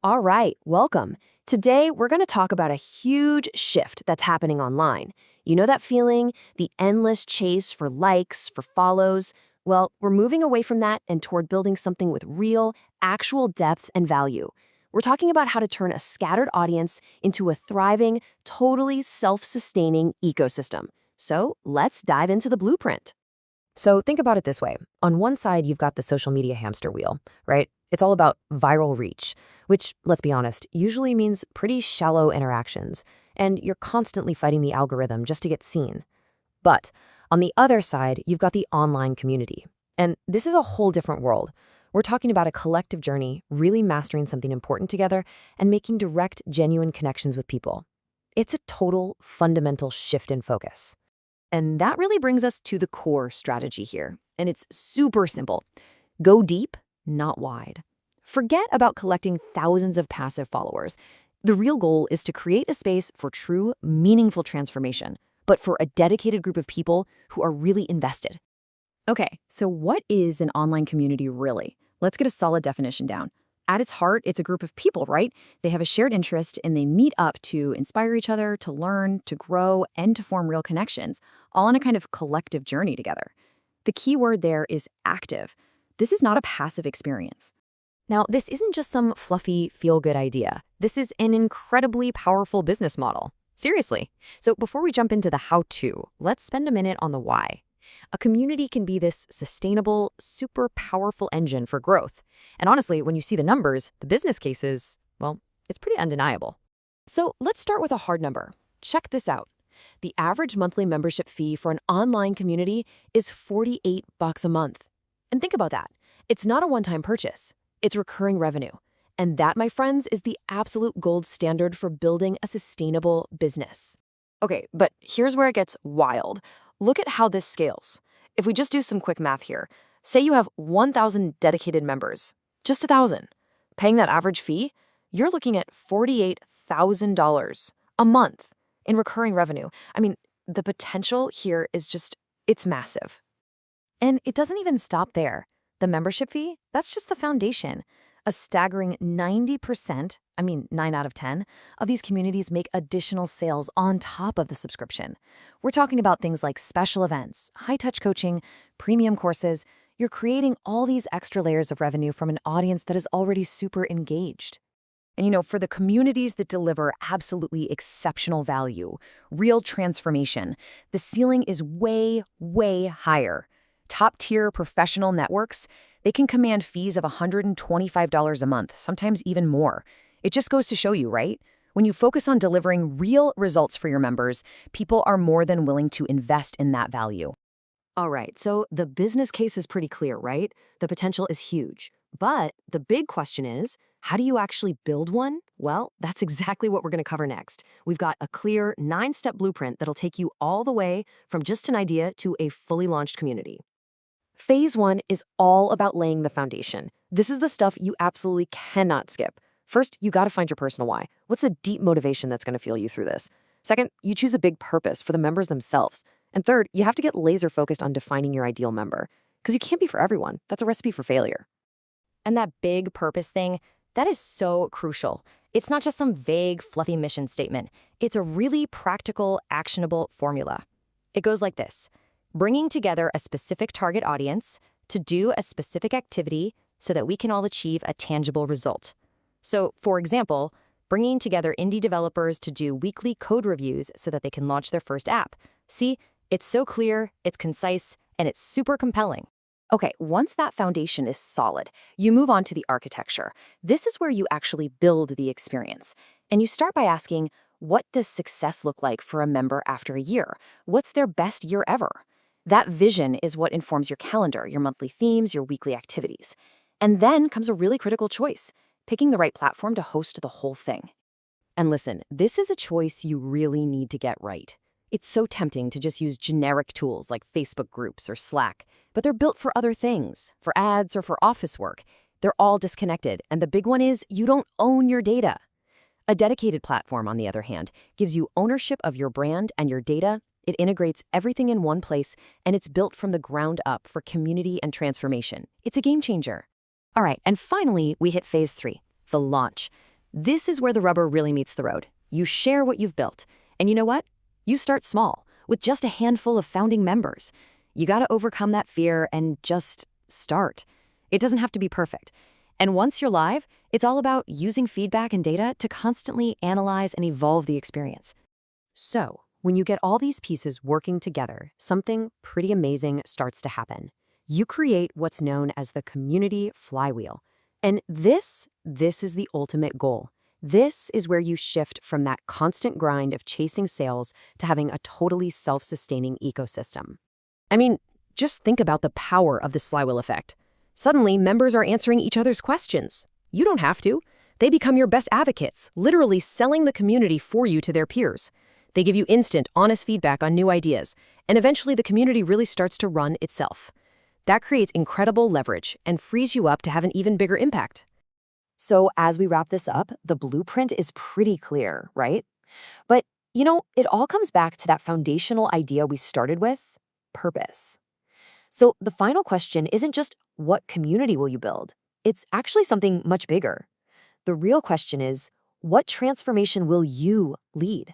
All right, welcome. Today, we're going to talk about a huge shift that's happening online. You know that feeling? The endless chase for likes, for follows? Well, we're moving away from that and toward building something with real, actual depth and value. We're talking about how to turn a scattered audience into a thriving, totally self-sustaining ecosystem. So let's dive into the blueprint. So think about it this way. On one side, you've got the social media hamster wheel, right? It's all about viral reach, which, let's be honest, usually means pretty shallow interactions, and you're constantly fighting the algorithm just to get seen. But on the other side, you've got the online community. And this is a whole different world. We're talking about a collective journey, really mastering something important together and making direct, genuine connections with people. It's a total, fundamental shift in focus. And that really brings us to the core strategy here. And it's super simple. Go deep, not wide. Forget about collecting thousands of passive followers. The real goal is to create a space for true, meaningful transformation, but for a dedicated group of people who are really invested. Okay, so what is an online community really? Let's get a solid definition down. At its heart, it's a group of people, right? They have a shared interest and they meet up to inspire each other, to learn, to grow, and to form real connections, all on a kind of collective journey together. The key word there is active. This is not a passive experience. Now, this isn't just some fluffy, feel-good idea. This is an incredibly powerful business model. Seriously. So before we jump into the how-to, let's spend a minute on the why. A community can be this sustainable, super powerful engine for growth. And honestly, when you see the numbers, the business cases, well, it's pretty undeniable. So let's start with a hard number. Check this out. The average monthly membership fee for an online community is $48 a month. And think about that. It's not a one-time purchase. It's recurring revenue. And that, my friends, is the absolute gold standard for building a sustainable business. Okay, but here's where it gets wild. Look at how this scales. If we just do some quick math here, say you have 1,000 dedicated members, just 1,000. Paying that average fee, you're looking at $48,000 a month in recurring revenue. I mean, the potential here is it's massive. And it doesn't even stop there. The membership fee, that's just the foundation. A staggering 90%, 9 out of 10, of these communities make additional sales on top of the subscription. We're talking about things like special events, high-touch coaching, premium courses. You're creating all these extra layers of revenue from an audience that is already super engaged. And for the communities that deliver absolutely exceptional value, real transformation, the ceiling is way, way higher. Top-tier professional networks, they can command fees of $125 a month, sometimes even more. It just goes to show you, right? When you focus on delivering real results for your members, people are more than willing to invest in that value. All right, so the business case is pretty clear, right? The potential is huge. But the big question is, how do you actually build one? Well, that's exactly what we're going to cover next. We've got a clear 9-step blueprint that'll take you all the way from just an idea to a fully launched community. Phase 1 is all about laying the foundation. This is the stuff you absolutely cannot skip. First, you got to find your personal why. What's the deep motivation that's going to fuel you through this? Second, you choose a big purpose for the members themselves. And third, you have to get laser focused on defining your ideal member. Because you can't be for everyone. That's a recipe for failure. And that big purpose thing, that is so crucial. It's not just some vague, fluffy mission statement. It's a really practical, actionable formula. It goes like this. Bringing together a specific target audience to do a specific activity so that we can all achieve a tangible result. So, for example, bringing together indie developers to do weekly code reviews so that they can launch their first app. See, it's so clear, it's concise, and it's super compelling. Okay, once that foundation is solid, you move on to the architecture. This is where you actually build the experience. And you start by asking, what does success look like for a member after a year? What's their best year ever? That vision is what informs your calendar, your monthly themes, your weekly activities. And then comes a really critical choice, picking the right platform to host the whole thing. And listen, this is a choice you really need to get right. It's so tempting to just use generic tools like Facebook groups or Slack, but they're built for other things, for ads or for office work. They're all disconnected, and the big one is you don't own your data. A dedicated platform, on the other hand, gives you ownership of your brand and your data. It integrates everything in one place, and it's built from the ground up for community and transformation. It's a game changer. All right, and finally, we hit phase 3, the launch. This is where the rubber really meets the road. You share what you've built. And you know what? You start small, with just a handful of founding members. You gotta overcome that fear and just start. It doesn't have to be perfect. And once you're live, it's all about using feedback and data to constantly analyze and evolve the experience. So, when you get all these pieces working together, something pretty amazing starts to happen. You create what's known as the community flywheel. And this is the ultimate goal. This is where you shift from that constant grind of chasing sales to having a totally self-sustaining ecosystem. I mean, just think about the power of this flywheel effect. Suddenly, members are answering each other's questions. You don't have to. They become your best advocates, literally selling the community for you to their peers. They give you instant, honest feedback on new ideas, and eventually the community really starts to run itself. That creates incredible leverage and frees you up to have an even bigger impact. So as we wrap this up, the blueprint is pretty clear, right? But, it all comes back to that foundational idea we started with, purpose. So the final question isn't just what community will you build? It's actually something much bigger. The real question is, what transformation will you lead?